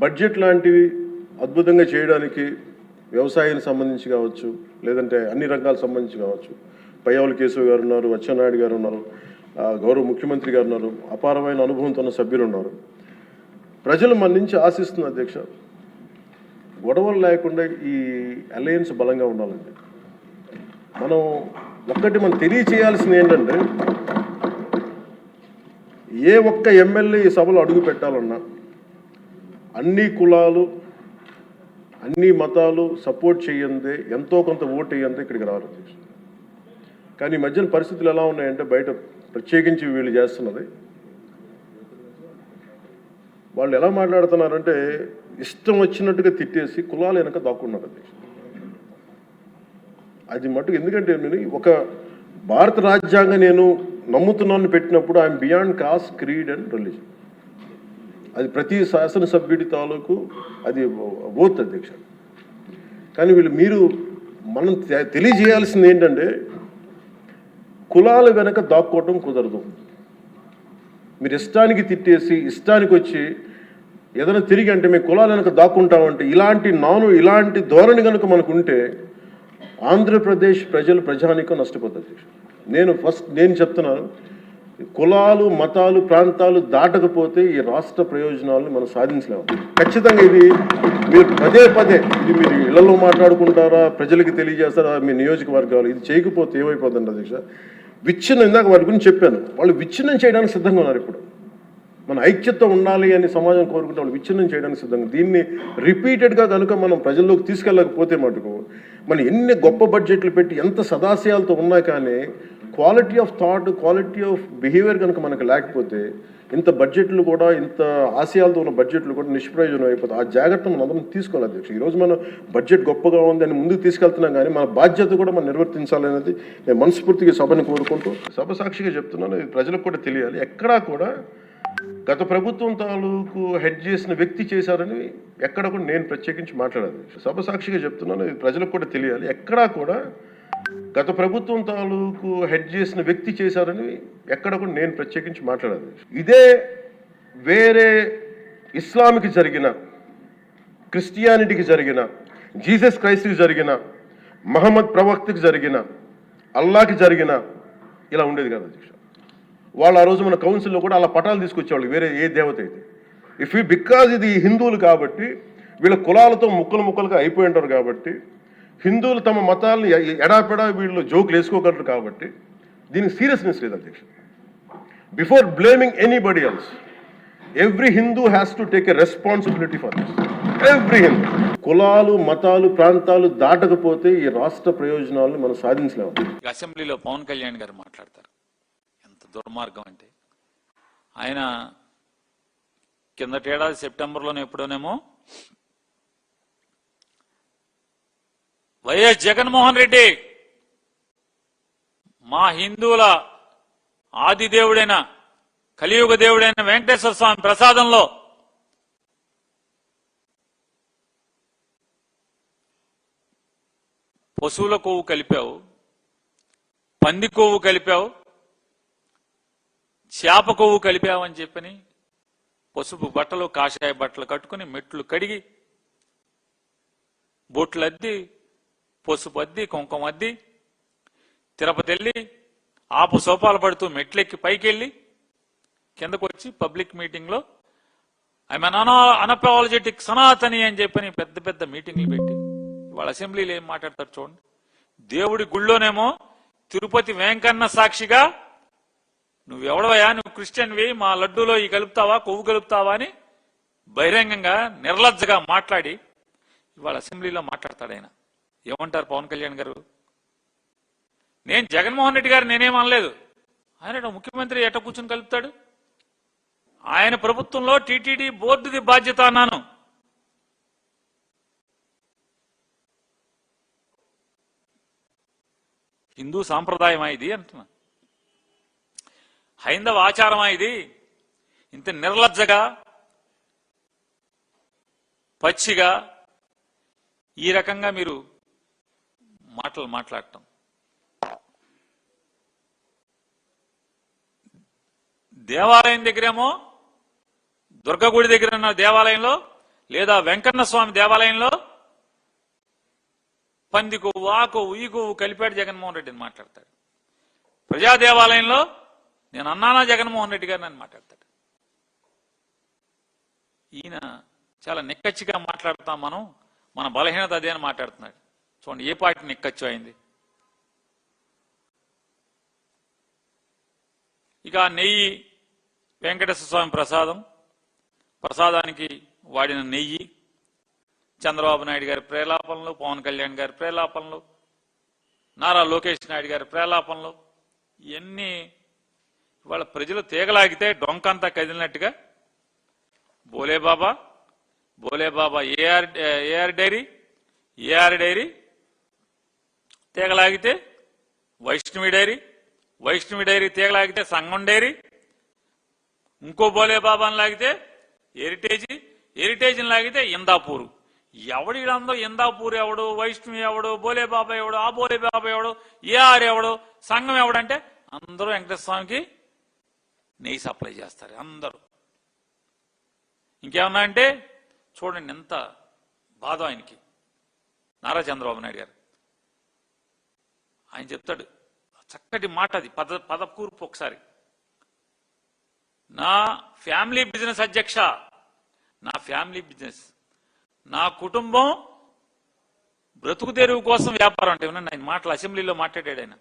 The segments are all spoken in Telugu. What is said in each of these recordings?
బడ్జెట్ లాంటివి అద్భుతంగా చేయడానికి వ్యవసాయానికి సంబంధించి కావచ్చు, లేదంటే అన్ని రంగాలకు సంబంధించి కావచ్చు, పయ్యావుల కేశవ్ గారు ఉన్నారు, అచ్చెన్నాయుడు గారు ఉన్నారు, గౌరవ ముఖ్యమంత్రి గారు ఉన్నారు, అపారమైన అనుభవంతో ఉన్న సభ్యులు ఉన్నారు. ప్రజలు మన నుంచి ఆశిస్తున్న అధ్యక్ష, గొడవలు లేకుండా ఈ అలయన్స్ బలంగా ఉండాలండి. మనం తెలియచేయాల్సింది ఏంటంటే, ఏ ఒక్క ఎమ్మెల్యే ఈ సభలో అడుగు పెట్టాలన్నా అన్ని కులాలు అన్ని మతాలు సపోర్ట్ చేయందే, ఎంతో కొంత ఓటు వేయందే ఇక్కడికి రావాలి అధ్యక్ష. కానీ ఈ మధ్యన పరిస్థితులు ఎలా ఉన్నాయంటే, బయట ప్రత్యేకించి వీళ్ళు చేస్తున్నది, వాళ్ళు ఎలా మాట్లాడుతున్నారంటే ఇష్టం వచ్చినట్టుగా తిట్టేసి కులాలు వెనక దాక్కున్నారు అధ్యక్ష. అది మటుకు ఎందుకంటే నేను ఒక భారత రాజ్యాంగం నేను నమ్ముతున్నాను పెట్టినప్పుడు I'm beyond cost, creed and religion. అది ప్రతి శాసనసభ్యుడి తాలూకు అది ఓత్ అధ్యక్ష. కానీ మనం తెలియజేయాల్సింది ఏంటంటే, కులాల వెనక దాక్కోవటం కుదరదు. మీరు ఇష్టానికి తిట్టేసి ఇష్టానికి వచ్చి ఏదైనా తిరిగి అంటే మేము కులాల వెనక దాక్కుంటామంటే ఇలాంటి ధోరణి కనుక మనకు ఉంటే ఆంధ్రప్రదేశ్ ప్రజానికం నష్టపోతుంది. నేను చెప్తున్నాను, కులాలు మతాలు ప్రాంతాలు దాటకపోతే ఈ రాష్ట్ర ప్రయోజనాలను మనం సాధించలేము. ఖచ్చితంగా ఇది మీరు పదే ఇది మీరు ఇళ్లలో మాట్లాడుకుంటారా, ప్రజలకి తెలియజేస్తారా, మీ నియోజకవర్గాలు ఇది చేయకపోతే ఏమైపోతుంది అధ్యక్ష? విచ్ఛిన్నం, ఇందాక వారి గురించి చెప్పాను, వాళ్ళు విచ్ఛిన్నం చేయడానికి సిద్ధంగా ఉన్నారు. ఇప్పుడు మన ఐక్యత ఉండాలి అని సమాజం కోరుకుంటే వాళ్ళు విచ్ఛిన్నం చేయడానికి సిద్ధంగా. దీన్ని రిపీటెడ్గా కనుక మనం ప్రజల్లోకి తీసుకెళ్ళకపోతే మటుకు మనం ఎన్ని గొప్ప బడ్జెట్లు పెట్టి ఎంత సదాశయాలతో ఉన్నా కానీ quality of thought, quality of behaviour కనుక మనకు లేకపోతే ఇంత బడ్జెట్లు కూడా, ఇంత ఆశయాలతో ఉన్న బడ్జెట్లు కూడా నిష్ప్రయోజనం అయిపోతాయి. ఆ జాగ్రత్త మనం అందరం తీసుకోవాలి అధ్యక్ష. ఈరోజు మనం బడ్జెట్ గొప్పగా ఉంది అని ముందుకు తీసుకెళ్తున్నాం, కానీ మన బాధ్యత కూడా మనం నిర్వర్తించాలనేది నేను మనస్ఫూర్తిగా సభని కోరుకుంటూ సభ సాక్షిగా చెప్తున్నాను. ఇది ప్రజలకు కూడా తెలియాలి. ఎక్కడా కూడా గత ప్రభుత్వం తాలూకు హెడ్ చేసిన వ్యక్తి చేశారని ఎక్కడ కూడా నేను ప్రత్యేకించి మాట్లాడాలి. సభ సాక్షిగా చెప్తున్నాను, ఇది ప్రజలకు కూడా తెలియాలి. ఎక్కడా కూడా గత ప్రభుత్వం తాలూకు హెడ్ చేసిన వ్యక్తి చేశారని ఎక్కడ కూడా నేను ప్రత్యేకించి మాట్లాడాలి. ఇదే వేరే ఇస్లాంకి జరిగిన, క్రిస్టియానిటీకి జరిగిన, జీసస్ క్రైస్ట్కి జరిగిన, మహమ్మద్ ప్రవక్తకి జరిగిన, అల్లాకి జరిగిన ఇలా ఉండేది కదా అధ్యక్ష. వాళ్ళు ఆ రోజు మన కౌన్సిల్లో కూడా అలా పటాలు తీసుకొచ్చేవాళ్ళు, వేరే ఏ దేవత అయితే. బికాజ్ ఇది హిందువులు కాబట్టి, వీళ్ళ కులాలతో ముక్కలుగా అయిపోయి ఉంటారు కాబట్టి, హిందువులు తమ మతాలను ఎడాపెడా వీళ్ళు జోకులు వేసుకోగలరు కాబట్టి దీనికి సీరియస్నెస్ లేదు అధ్యక్ష. Before blaming anybody else, every Hindu has to take a responsibility for this. Every Hindu. కులాలు మతాలు ప్రాంతాలు దాటకపోతే ఈ రాష్ట్ర ప్రయోజనాలను మనం సాధించలేము. అసెంబ్లీలో పవన్ కళ్యాణ్ గారు మాట్లాడతారు, ఎంత దుర్మార్గం అంటే, ఆయన కిందటేడాది సెప్టెంబర్లోనే ఎప్పుడోనేమో వైఎస్ జగన్మోహన్ రెడ్డి మా హిందువుల ఆది దేవుడైన కలియుగ దేవుడైన వెంకటేశ్వర స్వామి ప్రసాదంలో పశువుల కొవ్వు కలిపావు, పంది కొవ్వు కలిపావు, చేప కొవ్వు కలిపావని చెప్పని పసుపు బట్టలు కాషాయ బట్టలు కట్టుకుని మెట్లు కడిగి బొట్లు అద్ది పసుపు అద్ది కుంకుమ అద్ది తిరుపతి వెళ్ళి ఆపు సోపాలు పడుతూ మెట్లెక్కి పైకి వెళ్ళి కిందకు వచ్చి పబ్లిక్ మీటింగ్ లో ఐఎమ్ అన్అపాలజెటిక్ సనాతని అని చెప్పని పెద్ద పెద్ద మీటింగ్లు పెట్టి వాళ్ళ అసెంబ్లీలో ఏం మాట్లాడతారు చూడండి. దేవుడి గుళ్ళోనేమో తిరుపతి వెంకన్న సాక్షిగా నువ్వెవడవయా, నువ్వు క్రిస్టియన్వి, మా లడ్డూలో ఈ కలుపుతావా, కొవ్వు కలుపుతావా అని బహిరంగంగా నిర్లజ్జగా మాట్లాడి ఇవాళ అసెంబ్లీలో మాట్లాడతాడు ఆయన. ఏమంటారు పవన్ కళ్యాణ్ గారు? నేను జగన్మోహన్ రెడ్డి గారు నేనేమనలేదు, ఆయన ముఖ్యమంత్రి ఎట కూర్చుని కలుపుతాడు, ఆయన ప్రభుత్వంలో టీటీడీ బోర్డుది బాధ్యత అన్నాను. హిందూ సాంప్రదాయమా ఇది అంటున్నా, హైందవ ఆచారమా ఇది? ఇంత నిర్లజ్జగా పచ్చిగా ఈ రకంగా మీరు మాటలు మాట్లాడటం. దేవాలయం దగ్గరేమో దుర్గగుడి దగ్గర ఉన్న దేవాలయంలో లేదా వెంకన్న స్వామి దేవాలయంలో పంది కొవ్వు ఆ కొవ్వు ఈ కొవ్వు కలిపాడు జగన్మోహన్ రెడ్డి అని మాట్లాడతాడు. ప్రజా దేవాలయంలో నేను అన్నానా జగన్మోహన్ రెడ్డి గారిని అని మాట్లాడతాడు. ఈయన చాలా నిక్కచ్చిగా మాట్లాడతాం, మనం మన బలహీనత అదే అని మాట్లాడుతున్నాడు. చూడండి ఏ పార్టీ నిక్కచ్చు అయింది. ఇక నెయ్యి వెంకటేశ్వర స్వామి ప్రసాదానికి వాడిన నెయ్యి, చంద్రబాబు నాయుడు గారి ప్రేలాపనలు, పవన్ కళ్యాణ్ గారి ప్రేలాపనలు, నారా లోకేష్ నాయుడు గారి ప్రేలాపనలు, ఇవన్నీ ఇవాళ ప్రజలు తీగలాగితే డొంకంతా కదిలినట్టుగా బోలేబాబా ఏఆర్ డైరీ తీగలాగితే వైష్ణవి డైరీ తీగలాగితే సంగం డైరీ, ఇంకో బోలేబాబాని లాగితే హెరిటేజ్ని లాగితే ఇందాపూరు. ఎవడిలందరూ ఇందాపూర్ ఎవడు, వైష్ణవి ఎవడు, బోలేబాబా ఎవడు, ఆ బోలేబాబా ఎవడు, ఏఆర్ ఎవడు, సంఘం ఎవడంటే అందరూ వెంకటేశ్వర స్వామికి నెయ్యి సప్లై చేస్తారు అందరూ. ఇంకేమన్నా అంటే చూడండి ఎంత బాధ ఆయనకి. నారా చంద్రబాబు నాయుడు గారు ఆయన చెప్తాడు చక్కటి మాట, అది పదకూర్పు ఒకసారి. నా ఫ్యామిలీ బిజినెస్ అధ్యక్ష, నా ఫ్యామిలీ బిజినెస్, నా కుటుంబం బ్రతుకు తెరువు కోసం వ్యాపారం అంటే వినండి ఆయన మాటలు అసెంబ్లీలో మాట్లాడాడు ఆయన.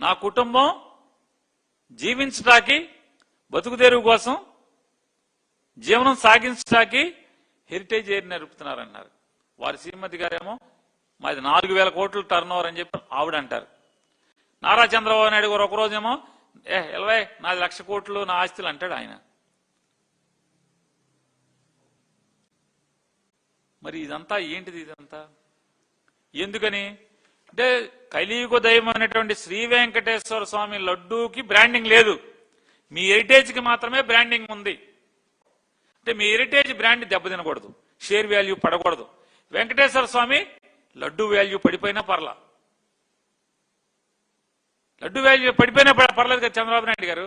నా కుటుంబం జీవించడానికి బతుకు తెరువు కోసం జీవనం సాగించడానికి హెరిటేజ్ ఎయిర్ నడుపుతున్నారన్నారు. వారి శ్రీమతి గారేమో మాది 4,000 కోట్లు టర్న్ ఓవర్ అని చెప్పి ఆవిడ అంటారు. నారా చంద్రబాబు నాయుడు గారు ఒకరోజేమో ఎలవై 4 లక్షల కోట్లు నా ఆస్తులు అంటాడు ఆయన. మరి ఇదంతా ఏంటిది? ఇదంతా ఎందుకని అంటే కలియుగ దైవం అనేటువంటి శ్రీ వెంకటేశ్వర స్వామి లడ్డూకి బ్రాండింగ్ లేదు, మీ హెరిటేజ్కి మాత్రమే బ్రాండింగ్ ఉంది. అంటే మీ హెరిటేజ్ బ్రాండ్ దెబ్బతినకూడదు, షేర్ వాల్యూ పడకూడదు. వెంకటేశ్వర స్వామి లడ్డూ వాల్యూ పడిపోయినా పర్లా, లడ్డూ వాల్యూ పడిపోయినా పర్లేదు కదా చంద్రబాబు నాయుడు గారు.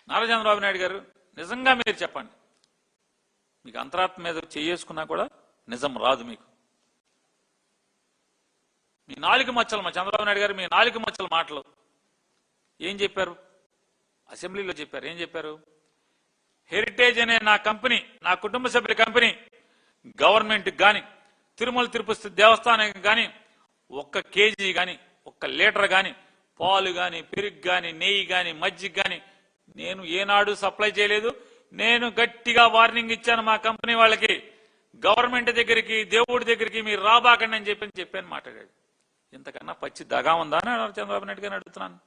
నారా చంద్రబాబు నాయుడు గారు నిజంగా మీరు చెప్పండి, మీకు అంతరాత్మ మీద చేసుకున్నా కూడా నిజం రాదు మీకు. మీ 4 మచ్చలు మా చంద్రబాబు నాయుడు గారు మీ 4 మచ్చల మాటలు ఏం చెప్పారు? అసెంబ్లీలో చెప్పారు. ఏం చెప్పారు? హెరిటేజ్ అనే నా కంపెనీ, నా కుటుంబ సభ్యుల కంపెనీ గవర్నమెంట్కి కానీ తిరుమల తిరుపతి దేవస్థానానికి కానీ 1 కేజీ కానీ 1 లీటర్ కానీ పాలు కానీ పెరుగు కానీ నెయ్యి కానీ మజ్జిగ కానీ నేను ఏనాడు సప్లై చేయలేదు. నేను గట్టిగా వార్నింగ్ ఇచ్చాను మా కంపెనీ వాళ్ళకి, గవర్నమెంట్ దగ్గరికి దేవుడి దగ్గరికి మీరు రాబాకండి అని చెప్పాను మాట్లాడాడు. ఇంతకన్నా పచ్చి దగా ఉందా అని చంద్రబాబు నాయుడు గారిని అడుగుతున్నాను.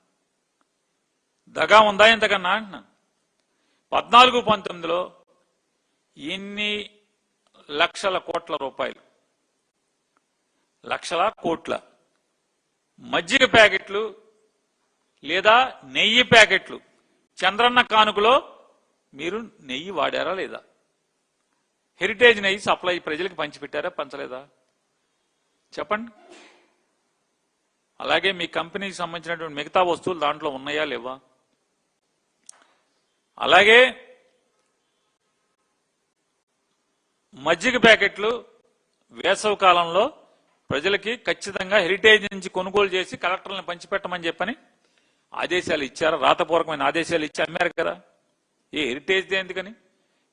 దగా ఉందా ఇంతకన్నా అంటున్నాను. 14-19లో ఎన్ని లక్షల కోట్ల రూపాయలు, లక్షల కోట్ల మజ్జిగ ప్యాకెట్లు లేదా నెయ్యి ప్యాకెట్లు చంద్రన్న కానుకలో మీరు నెయ్యి వాడారా లేదా? హెరిటేజ్ నెయ్యి సప్లై ప్రజలకు పంచిపెట్టారా పంచలేదా? చెప్పండి. అలాగే మీ కంపెనీకి సంబంధించినటువంటి మిగతా వస్తువులు దాంట్లో ఉన్నాయా లేవా? అలాగే మజ్జిగ ప్యాకెట్లు వేసవి కాలంలో ప్రజలకి ఖచ్చితంగా హెరిటేజ్ నుంచి కొనుగోలు చేసి కలెక్టర్లను పంచిపెట్టమని చెప్పని ఆదేశాలు ఇచ్చారు, రాతపూర్వకమైన ఆదేశాలు ఇచ్చి అమ్మారు కదా. ఏ హెరిటేజ్ ఎందుకని?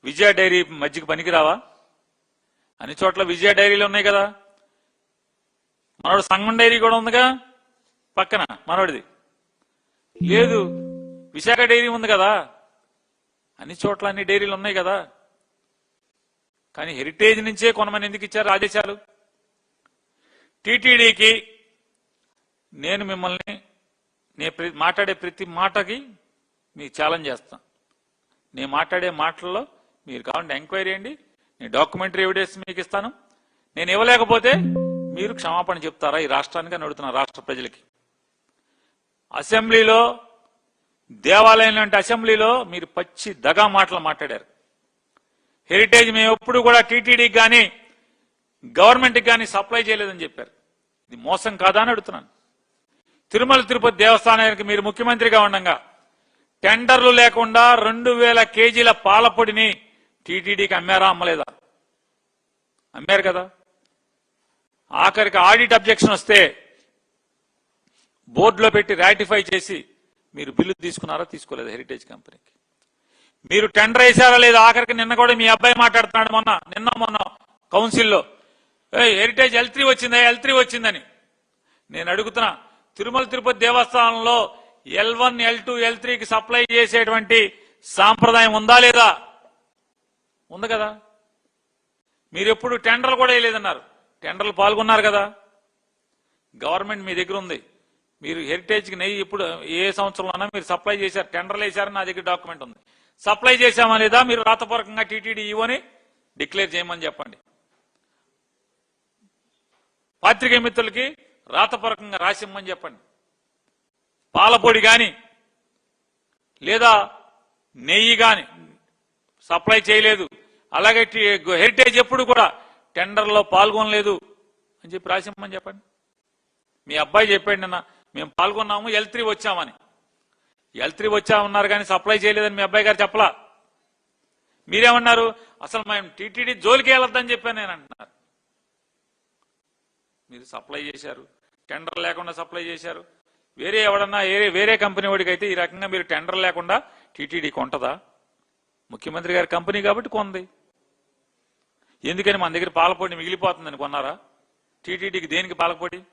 విజయ డైరీ మజ్జిగ పనికిరావా? అన్ని చోట్ల విజయ డైరీలు ఉన్నాయి కదా. మనోడు సంగం డైరీ కూడా ఉందిగా పక్కన, మనోడిది లేదు. విశాఖ డైరీ ఉంది కదా, అన్ని చోట్ల అన్ని డైరీలు ఉన్నాయి కదా. కానీ హెరిటేజ్ నుంచే కొనమని ఎందుకు ఇచ్చారు ఆదేశాలు? టీటీడీకి నేను మిమ్మల్ని మాట్లాడే ప్రతి మాటకి మీకు ఛాలెంజ్ చేస్తాను. నేను మాట్లాడే మాటల్లో మీరు కావాలంటే ఎంక్వైరీ చేయండి, నేను డాక్యుమెంటరీ ఎవిడెన్స్ మీకు ఇస్తాను. నేను ఇవ్వలేకపోతే మీరు క్షమాపణ చెప్తారా ఈ రాష్ట్రానికి అని అడుగుతున్నా, రాష్ట్ర ప్రజలకి. అసెంబ్లీలో దేవాలయం లాంటి అసెంబ్లీలో మీరు పచ్చి దగా మాటలు మాట్లాడారు. హెరిటేజ్ మేము ఎప్పుడు కూడా టీటీడీకి కానీ గవర్నమెంట్కి కానీ సప్లై చేయలేదని చెప్పారు. ఇది మోసం కాదా అని అడుగుతున్నాను. తిరుమల తిరుపతి దేవస్థానానికి మీరు ముఖ్యమంత్రిగా ఉండగా టెండర్లు లేకుండా 2000 కేజీల పాలపొడిని టీటీడీకి అమ్మారా అమ్మలేదా? అమ్మారు కదా. ఆఖరికి ఆడిట్ అబ్జెక్షన్ వస్తే బోర్డులో పెట్టి రాటిఫై చేసి మీరు బిల్లు తీసుకున్నారా? తీసుకోలేదు హెరిటేజ్ కంపెనీకి. మీరు టెండర్ వేసారా లేదా? ఆఖరికి నిన్న కూడా మీ అబ్బాయి మాట్లాడుతున్నాడు మొన్న కౌన్సిల్లో హెరిటేజ్ L3 వచ్చిందా, L3 వచ్చిందని. నేను అడుగుతున్నా, తిరుమల తిరుపతి దేవస్థానంలో L1, L2, L3కి సప్లై చేసేటువంటి సాంప్రదాయం ఉందా లేదా? ఉంది కదా. మీరు ఎప్పుడు టెండర్లు కూడా వేయలేదన్నారు. టెండర్లు పాల్గొన్నారు కదా. గవర్నమెంట్ మీ దగ్గర ఉంది. మీరు హెరిటేజ్కి నెయ్యి ఇప్పుడు ఏ సంవత్సరంలోనా మీరు సప్లై చేశారు, టెండర్లు వేశారని నా దగ్గర డాక్యుమెంట్ ఉంది. సప్లై చేశామా లేదా మీరు రాతపూర్వకంగా టీటీడీ ఈవోని డిక్లేర్ చేయమని చెప్పండి. పాత్రికేయ మిత్రులకి రాతపూర్వకంగా రాసిమ్మని చెప్పండి. పాలపొడి కానీ లేదా నెయ్యి కానీ సప్లై చేయలేదు, అలాగే హెరిటేజ్ ఎప్పుడు కూడా టెండర్లో పాల్గొనలేదు అని చెప్పి రాసిమ్మని చెప్పండి. మీ అబ్బాయి చెప్పాడు నిన్న, మేము పాల్గొన్నాము, L3 వచ్చామని. L3 వచ్చామన్నారు కానీ సప్లై చేయలేదని మీ అబ్బాయి గారు చెప్పలా. మీరేమన్నారు? అసలు మేము టీటీడీ జోలికి వెళ్ళొద్దని చెప్పాను నేను అంటున్నారు. మీరు సప్లై చేశారు, టెండర్ లేకుండా సప్లై చేశారు. వేరే ఎవడన్నా వేరే కంపెనీ వాడికి అయితే ఈ రకంగా మీరు టెండర్ లేకుండా టీటీడీ కొంటదా? ముఖ్యమంత్రి గారి కంపెనీ కాబట్టి కొంది. ఎందుకని మన దగ్గర పాలపొడి మిగిలిపోతుందని కొన్నారా? టీటీడీకి దేనికి పాలపొడి?